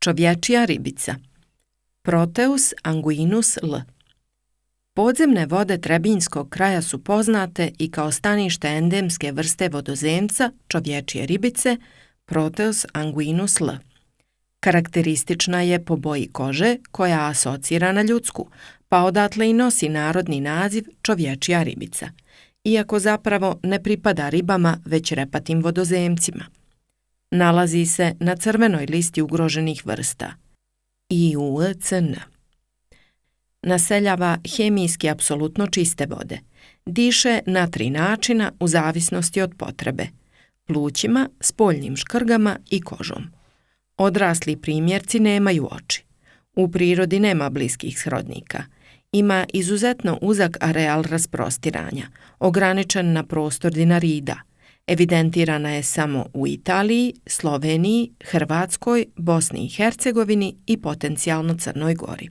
Čovječja ribica. Proteus anguinus L. Podzemne vode Trebinjskog kraja su poznate i kao stanište endemske vrste vodozemca, čovječje ribice, Proteus anguinus L. Karakteristična je po boji kože koja asocira na ljudsku, pa odatle i nosi narodni naziv čovječja ribica, iako zapravo ne pripada ribama već repatim vodozemcima. Nalazi se na crvenoj listi ugroženih vrsta IUCN. Naseljava hemijski apsolutno čiste vode. Diše na 3 načina u zavisnosti od potrebe: plućima, spoljnim škrgama i kožom. Odrasli primjerci nemaju oči. U prirodi nema bliskih srodnika. Ima izuzetno uzak areal rasprostiranja, ograničen na prostor Dinarida. Evidentirana je samo u Italiji, Sloveniji, Hrvatskoj, Bosni i Hercegovini i potencijalno Crnoj Gori.